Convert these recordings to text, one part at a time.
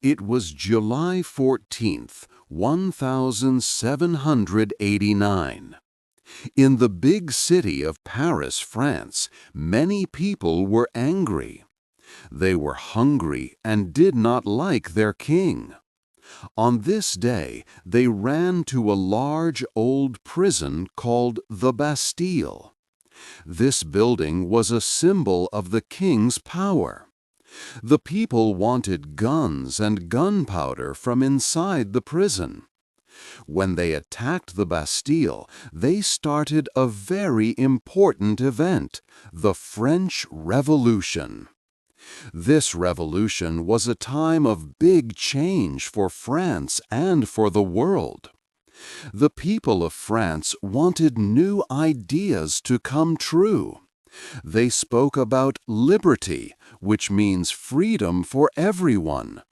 It was July 14th, 1789. In the big city of Paris, France, many people were angry. They were hungry and did not like their king. On this day, they ran to a large old prison called the Bastille. This building was a symbol of the king's power. The people wanted guns and gunpowder from inside the prison. When they attacked the Bastille, they started a very important event, the French Revolution. This revolution was a time of big change for France and for the world. The people of France wanted new ideas to come true. They spoke about liberty, which means freedom for everyone.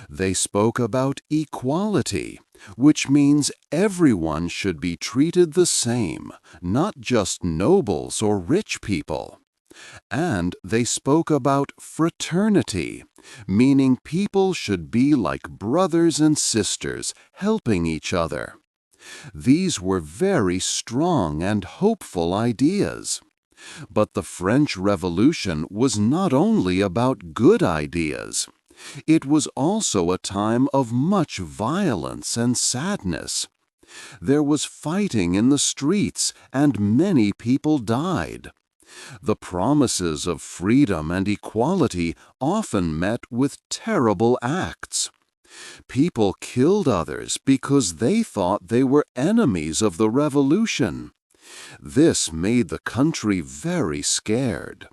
They spoke about equality, which means everyone should be treated the same, not just nobles or rich people. And they spoke about fraternity, meaning people should be like brothers and sisters, helping each other. These were very strong and hopeful ideas. But the French Revolution was not only about good ideas. It was also a time of much violence and sadness. There was fighting in the streets, and many people died. The promises of freedom and equality often met with terrible acts. People killed others because they thought they were enemies of the revolution. This made the country very scared.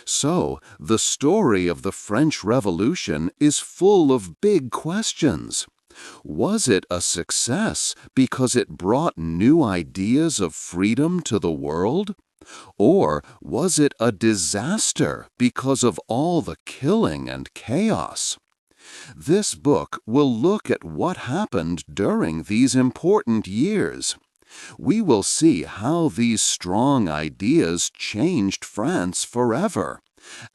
So, the story of the French Revolution is full of big questions. Was it a success because it brought new ideas of freedom to the world? Or was it a disaster because of all the killing and chaos? This book will look at what happened during these important years. We will see how these strong ideas changed France forever,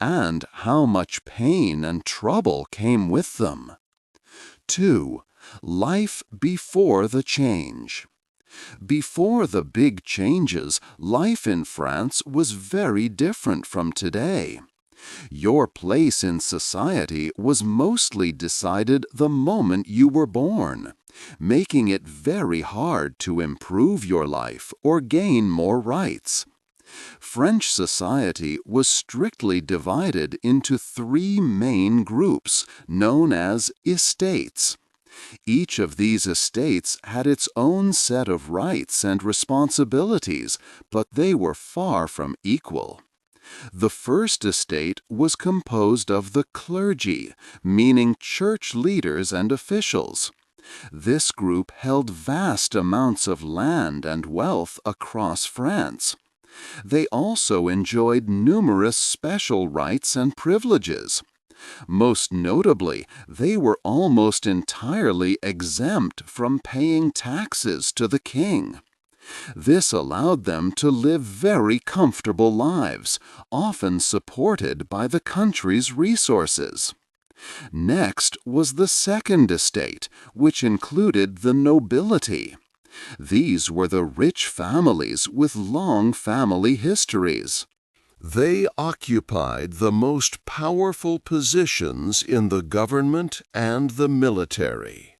and how much pain and trouble came with them. 2. Life before the change. Before the big changes, life in France was very different from today. Your place in society was mostly decided the moment you were born, making it very hard to improve your life or gain more rights. French society was strictly divided into 3 main groups, known as estates. Each of these estates had its own set of rights and responsibilities, but they were far from equal. The first estate was composed of the clergy, meaning church leaders and officials. This group held vast amounts of land and wealth across France. They also enjoyed numerous special rights and privileges. Most notably, they were almost entirely exempt from paying taxes to the king. This allowed them to live very comfortable lives, often supported by the country's resources. Next was the second estate, which included the nobility. These were the rich families with long family histories. They occupied the most powerful positions in the government and the military.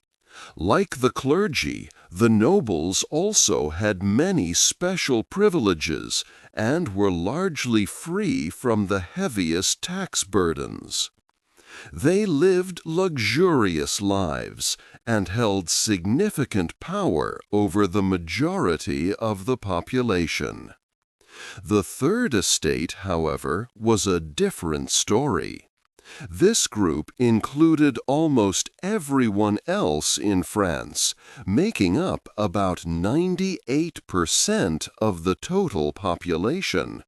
Like the clergy, the nobles also had many special privileges and were largely free from the heaviest tax burdens. They lived luxurious lives and held significant power over the majority of the population. The third estate, however, was a different story. This group included almost everyone else in France, making up about 98% of the total population.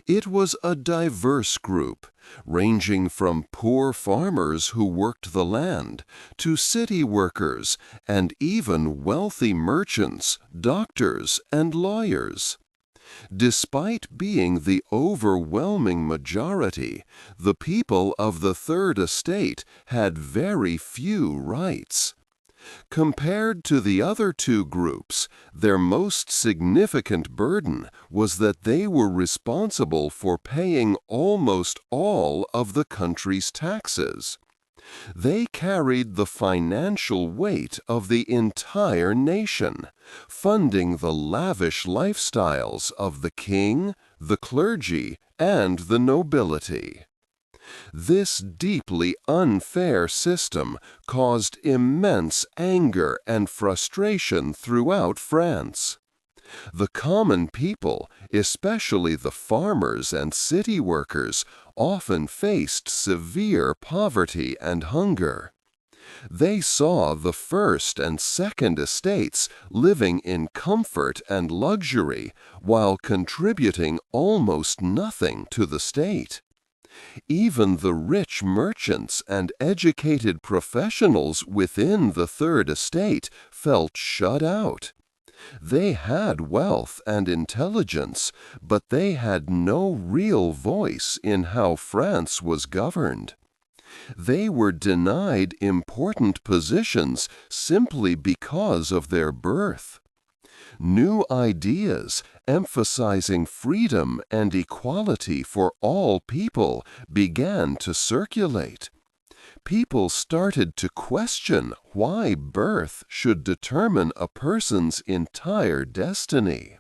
It was a diverse group, ranging from poor farmers who worked the land to city workers and even wealthy merchants, doctors, and lawyers. Despite being the overwhelming majority, the people of the Third Estate had very few rights. Compared to the other two groups, their most significant burden was that they were responsible for paying almost all of the country's taxes. They carried the financial weight of the entire nation, funding the lavish lifestyles of the king, the clergy, and the nobility. This deeply unfair system caused immense anger and frustration throughout France. The common people, especially the farmers and city workers, often faced severe poverty and hunger. They saw the First and Second Estates living in comfort and luxury while contributing almost nothing to the state. Even the rich merchants and educated professionals within the Third Estate felt shut out. They had wealth and intelligence, but they had no real voice in how France was governed. They were denied important positions simply because of their birth. New ideas, emphasizing freedom and equality for all people, began to circulate. People started to question why birth should determine a person's entire destiny.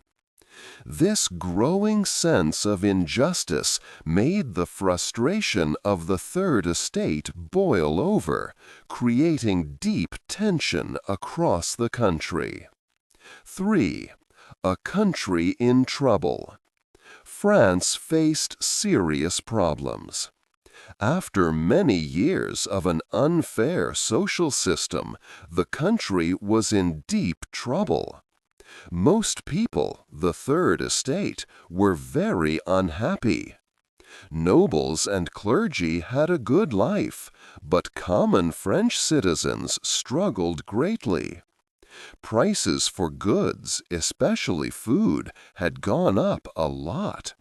This growing sense of injustice made the frustration of the Third Estate boil over, creating deep tension across the country. 3. A country in trouble. France faced serious problems. After many years of an unfair social system, the country was in deep trouble. Most people, the Third Estate, were very unhappy. Nobles and clergy had a good life, but common French citizens struggled greatly. Prices for goods, especially food, had gone up a lot.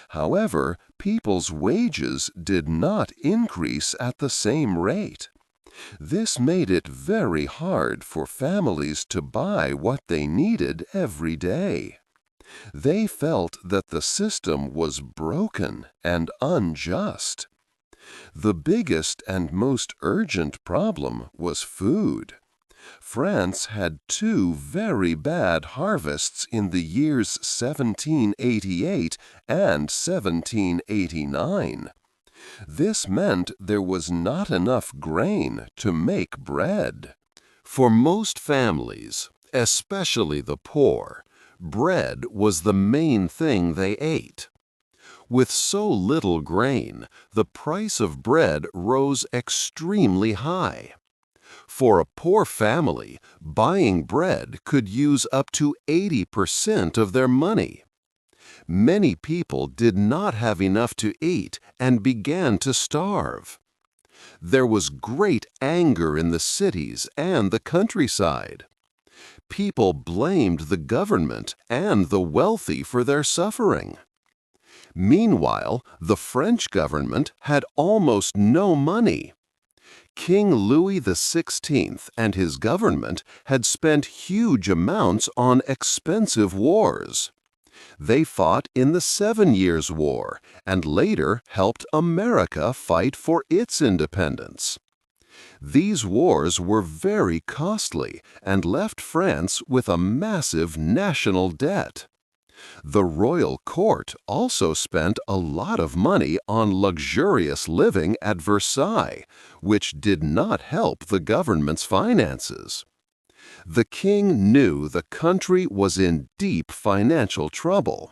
However, people's wages did not increase at the same rate. This made it very hard for families to buy what they needed every day. They felt that the system was broken and unjust. The biggest and most urgent problem was food. France had two very bad harvests in the years 1788 and 1789. This meant there was not enough grain to make bread. For most families, especially the poor, bread was the main thing they ate. With so little grain, the price of bread rose extremely high. For a poor family, buying bread could use up to 80% of their money. Many people did not have enough to eat and began to starve. There was great anger in the cities and the countryside. People blamed the government and the wealthy for their suffering. Meanwhile, the French government had almost no money. King Louis XVI and his government had spent huge amounts on expensive wars. They fought in the 7 Years' War and later helped America fight for its independence. These wars were very costly and left France with a massive national debt. The royal court also spent a lot of money on luxurious living at Versailles, which did not help the government's finances. The king knew the country was in deep financial trouble.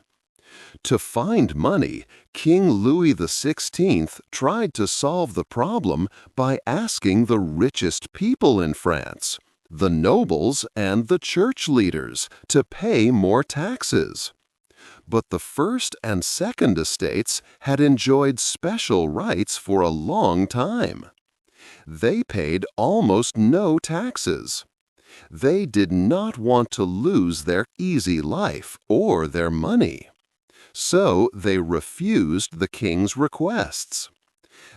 To find money, King Louis XVI tried to solve the problem by asking the richest people in France, the nobles and the church leaders, to pay more taxes. But the First and Second Estates had enjoyed special rights for a long time. They paid almost no taxes. They did not want to lose their easy life or their money. So they refused the king's requests.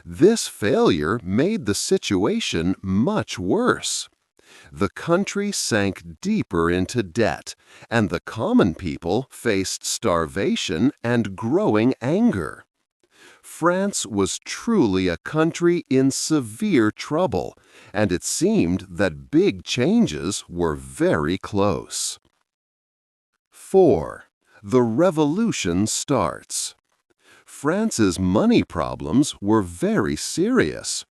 This failure made the situation much worse. The country sank deeper into debt, and the common people faced starvation and growing anger. France was truly a country in severe trouble, and it seemed that big changes were very close. 4. The revolution starts. France's money problems were very serious.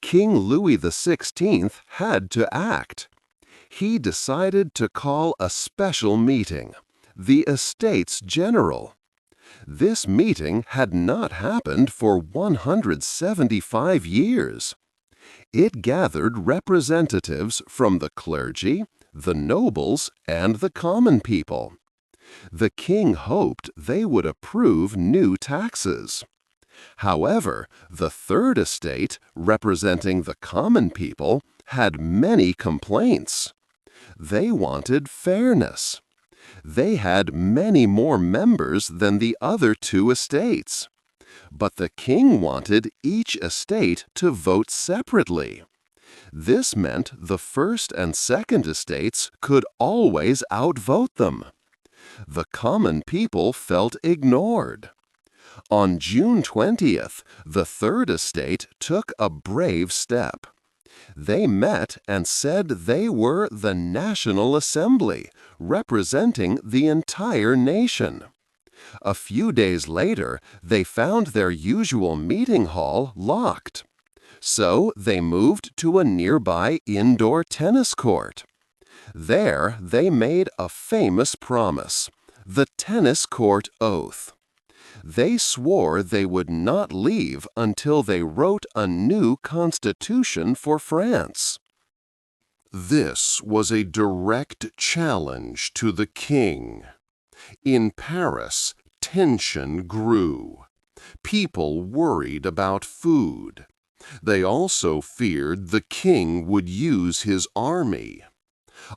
King Louis XVI had to act. He decided to call a special meeting, the Estates General. This meeting had not happened for 175 years. It gathered representatives from the clergy, the nobles, and the common people. The king hoped they would approve new taxes. However, the Third Estate, representing the common people, had many complaints. They wanted fairness. They had many more members than the other two estates. But the king wanted each estate to vote separately. This meant the first and second estates could always outvote them. The common people felt ignored. On June 20th, the Third Estate took a brave step. They met and said they were the National Assembly, representing the entire nation. A few days later, they found their usual meeting hall locked. So they moved to a nearby indoor tennis court. There, they made a famous promise, the tennis court oath. They swore they would not leave until they wrote a new constitution for France. This was a direct challenge to the king. In Paris, tension grew. People worried about food. They also feared the king would use his army.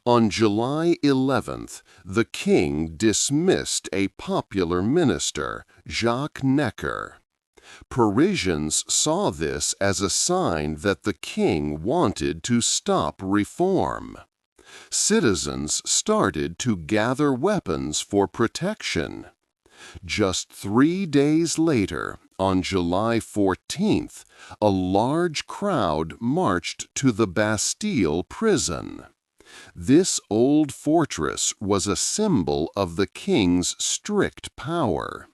On July 11th, the king dismissed a popular minister, Jacques Necker. Parisians saw this as a sign that the king wanted to stop reform. Citizens started to gather weapons for protection. Just 3 days later, on July 14th, a large crowd marched to the Bastille prison. This old fortress was a symbol of the king's strict power.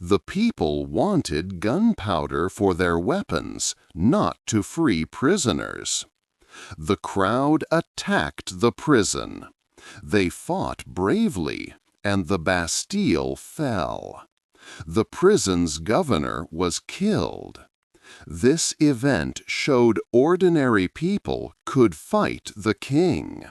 The people wanted gunpowder for their weapons, not to free prisoners. The crowd attacked the prison. They fought bravely, and the Bastille fell. The prison's governor was killed. This event showed ordinary people could fight the king.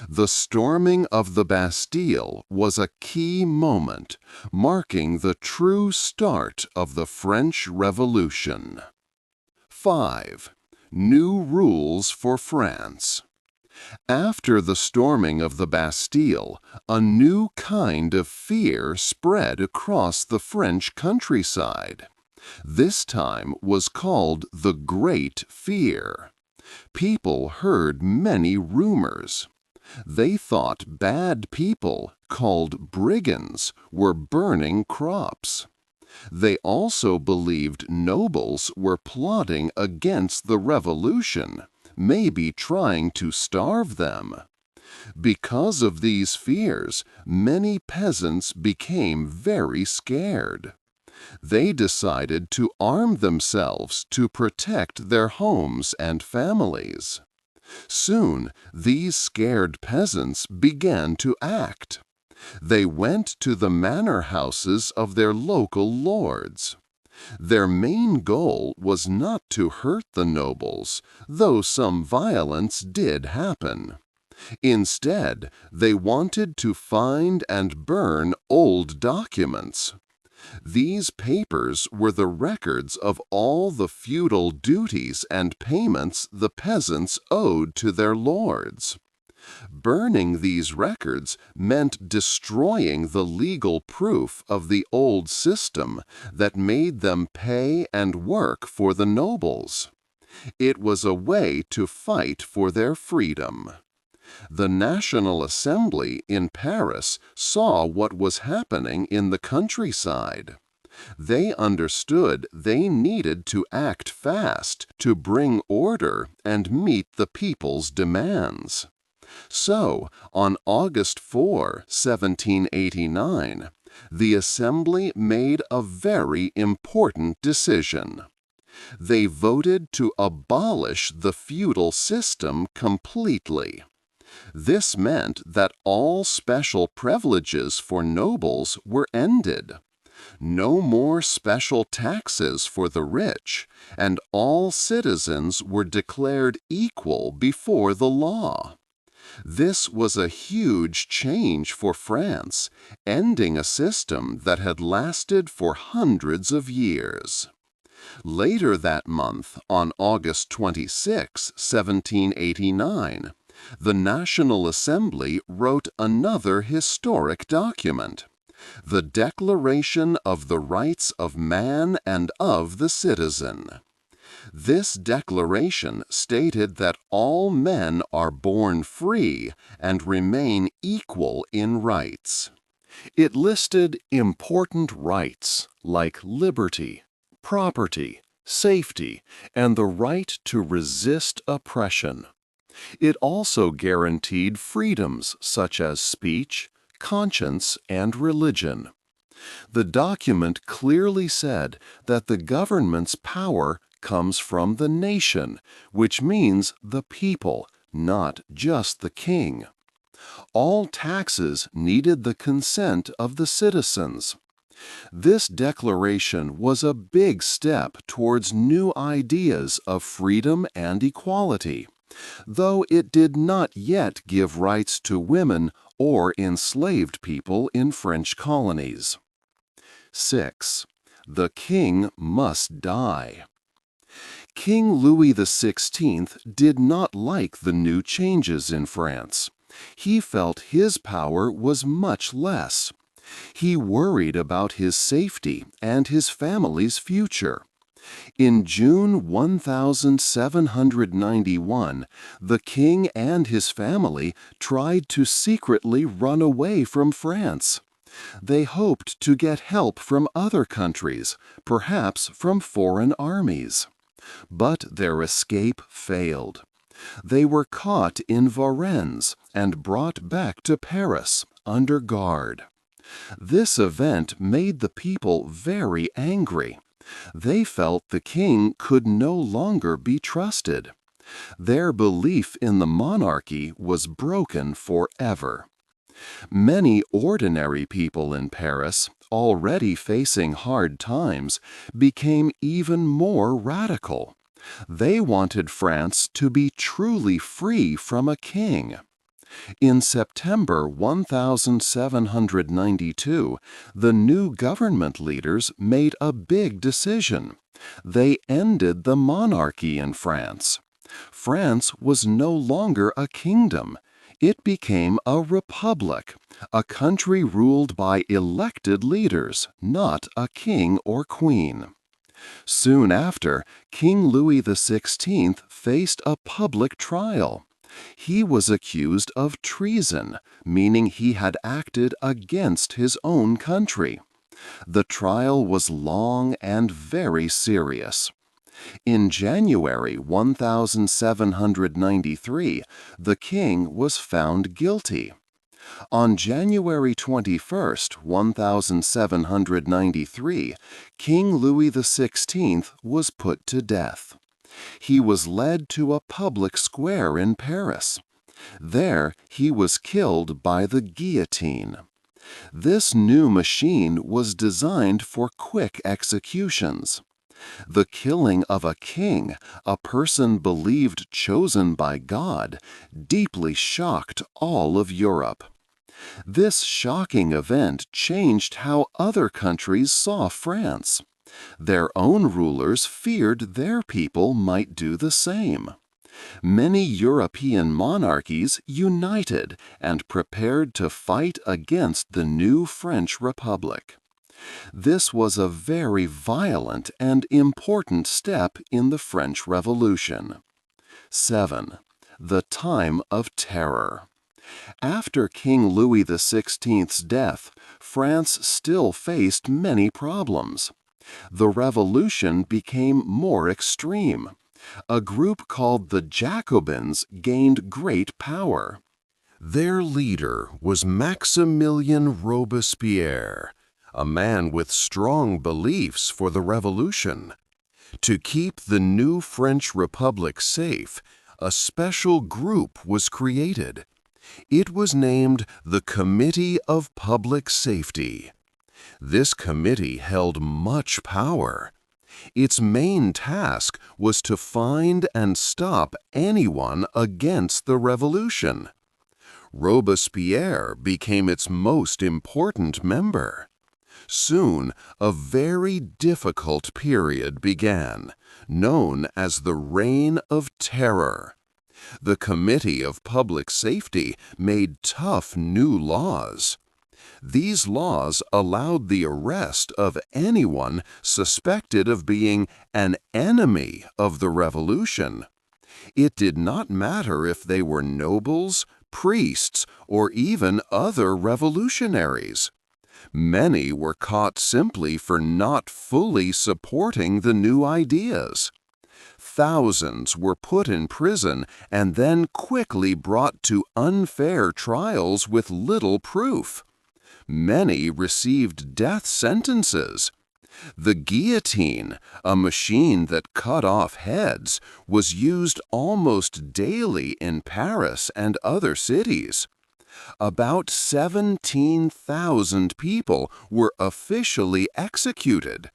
The storming of the Bastille was a key moment, marking the true start of the French Revolution. 5. New rules for France. After the storming of the Bastille, a new kind of fear spread across the French countryside. This time was called the Great Fear. People heard many rumors. They thought bad people, called brigands, were burning crops. They also believed nobles were plotting against the revolution, maybe trying to starve them. Because of these fears, many peasants became very scared. They decided to arm themselves to protect their homes and families. Soon, these scared peasants began to act. They went to the manor houses of their local lords. Their main goal was not to hurt the nobles, though some violence did happen. Instead, they wanted to find and burn old documents. These papers were the records of all the feudal duties and payments the peasants owed to their lords. Burning these records meant destroying the legal proof of the old system that made them pay and work for the nobles. It was a way to fight for their freedom. The National Assembly in Paris saw what was happening in the countryside. They understood they needed to act fast to bring order and meet the people's demands. So, on August 4, 1789, the Assembly made a very important decision. They voted to abolish the feudal system completely. This meant that all special privileges for nobles were ended. No more special taxes for the rich, and all citizens were declared equal before the law. This was a huge change for France, ending a system that had lasted for hundreds of years. Later that month, on August 26, 1789, the National Assembly wrote another historic document, the Declaration of the Rights of Man and of the Citizen. This declaration stated that all men are born free and remain equal in rights. It listed important rights like liberty, property, safety, and the right to resist oppression. It also guaranteed freedoms such as speech, conscience, and religion. The document clearly said that the government's power comes from the nation, which means the people, not just the king. All taxes needed the consent of the citizens. This declaration was a big step towards new ideas of freedom and equality, though it did not yet give rights to women or enslaved people in French colonies. 6. The king must die. King Louis XVI did not like the new changes in France. He felt his power was much less. He worried about his safety and his family's future. In June 1791, the king and his family tried to secretly run away from France. They hoped to get help from other countries, perhaps from foreign armies. But their escape failed. They were caught in Varennes and brought back to Paris under guard. This event made the people very angry. They felt the king could no longer be trusted. Their belief in the monarchy was broken forever. Many ordinary people in Paris, already facing hard times, became even more radical. They wanted France to be truly free from a king. In September 1792, the new government leaders made a big decision. They ended the monarchy in France. France was no longer a kingdom. It became a republic, a country ruled by elected leaders, not a king or queen. Soon after, King Louis XVI faced a public trial. He was accused of treason, meaning he had acted against his own country. The trial was long and very serious. In January 1793, the king was found guilty. On January 21, 1793, King Louis XVI was put to death. He was led to a public square in Paris. There, he was killed by the guillotine. This new machine was designed for quick executions. The killing of a king, a person believed chosen by God, deeply shocked all of Europe. This shocking event changed how other countries saw France. Their own rulers feared their people might do the same. Many European monarchies united and prepared to fight against the new French Republic. This was a very violent and important step in the French Revolution. 7. The Time of Terror. After King Louis XVI's death, France still faced many problems. The revolution became more extreme. A group called the Jacobins gained great power. Their leader was Maximilien Robespierre, a man with strong beliefs for the revolution. To keep the new French Republic safe, a special group was created. It was named the Committee of Public Safety. This committee held much power. Its main task was to find and stop anyone against the revolution. Robespierre became its most important member. Soon, a very difficult period began, known as the Reign of Terror. The Committee of Public Safety made tough new laws. These laws allowed the arrest of anyone suspected of being an enemy of the revolution. It did not matter if they were nobles, priests, or even other revolutionaries. Many were caught simply for not fully supporting the new ideas. Thousands were put in prison and then quickly brought to unfair trials with little proof. Many received death sentences. The guillotine, a machine that cut off heads, was used almost daily in Paris and other cities. About 17,000 people were officially executed.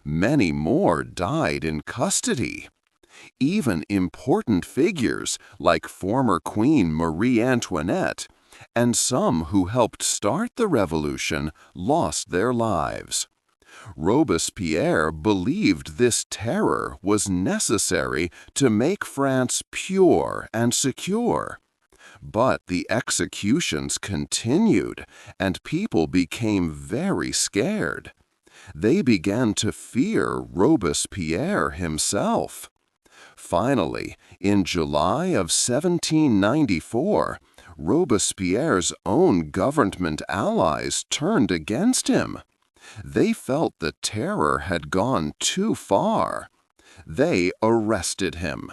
Many more died in custody. Even important figures like former Queen Marie Antoinette and some who helped start the revolution lost their lives. Robespierre believed this terror was necessary to make France pure and secure. But the executions continued, and people became very scared. They began to fear Robespierre himself. Finally, in July of 1794, Robespierre's own government allies turned against him. They felt the terror had gone too far. They arrested him.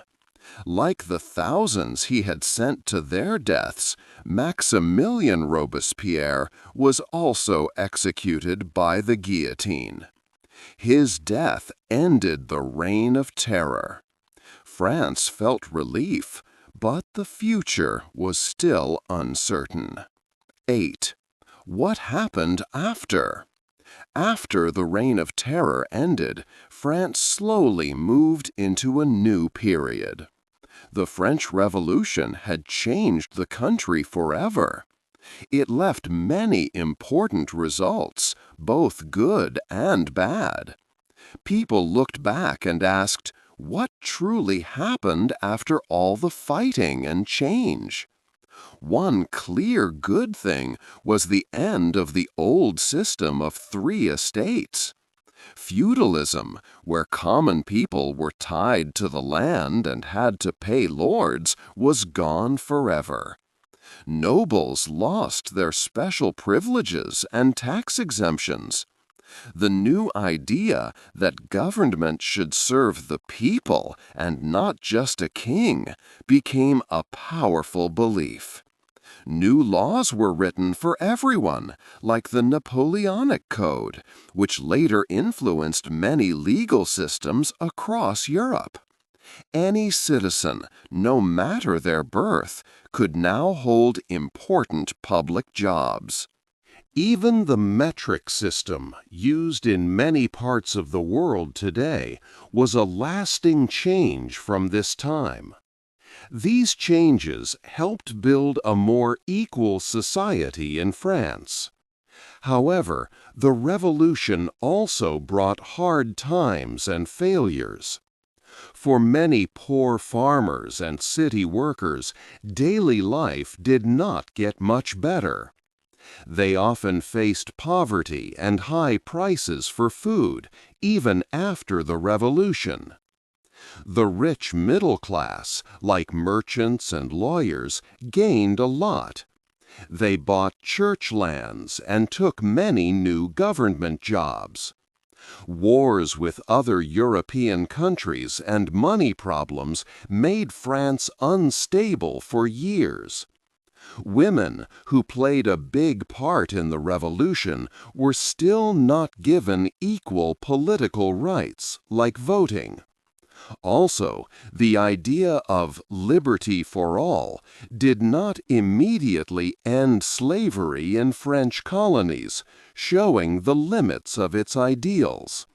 Like the thousands he had sent to their deaths, Maximilien Robespierre was also executed by the guillotine. His death ended the Reign of Terror. France felt relief, but the future was still uncertain. 8. What happened after? After the Reign of Terror ended, France slowly moved into a new period. The French Revolution had changed the country forever. It left many important results, both good and bad. People looked back and asked, what truly happened after all the fighting and change? One clear good thing was the end of the old system of 3 estates. Feudalism, where common people were tied to the land and had to pay lords, was gone forever. Nobles lost their special privileges and tax exemptions. The new idea that government should serve the people and not just a king became a powerful belief. New laws were written for everyone, like the Napoleonic Code, which later influenced many legal systems across Europe. Any citizen, no matter their birth, could now hold important public jobs. Even the metric system, used in many parts of the world today, was a lasting change from this time. These changes helped build a more equal society in France. However, the revolution also brought hard times and failures. For many poor farmers and city workers, daily life did not get much better. They often faced poverty and high prices for food, even after the revolution. The rich middle class, like merchants and lawyers, gained a lot. They bought church lands and took many new government jobs. Wars with other European countries and money problems made France unstable for years. Women, who played a big part in the revolution, were still not given equal political rights, like voting. Also, the idea of liberty for all did not immediately end slavery in French colonies, showing the limits of its ideals.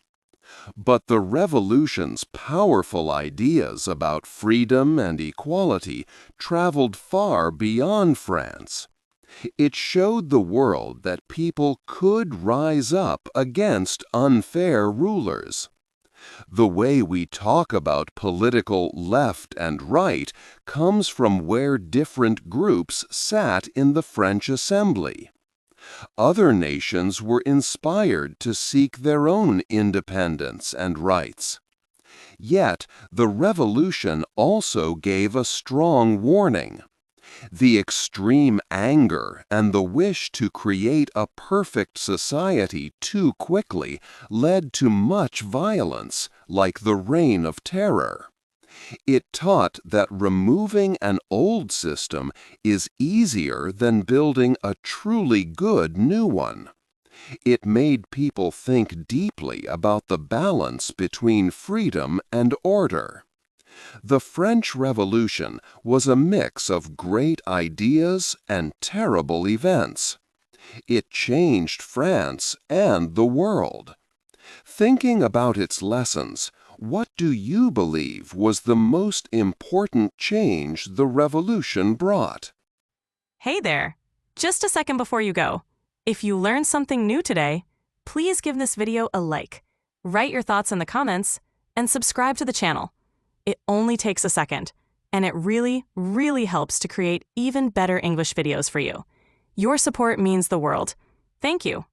But the revolution's powerful ideas about freedom and equality traveled far beyond France. It showed the world that people could rise up against unfair rulers. The way we talk about political left and right comes from where different groups sat in the French Assembly. Other nations were inspired to seek their own independence and rights. Yet, the revolution also gave a strong warning. The extreme anger and the wish to create a perfect society too quickly led to much violence, like the Reign of Terror. It taught that removing an old system is easier than building a truly good new one. It made people think deeply about the balance between freedom and order. The French Revolution was a mix of great ideas and terrible events. It changed France and the world. Thinking about its lessons, what do you believe was the most important change the revolution brought? Hey there! Just a second before you go. If you learned something new today, please give this video a like, write your thoughts in the comments, and subscribe to the channel. It only takes a second, and it really, really helps to create even better English videos for you. Your support means the world. Thank you.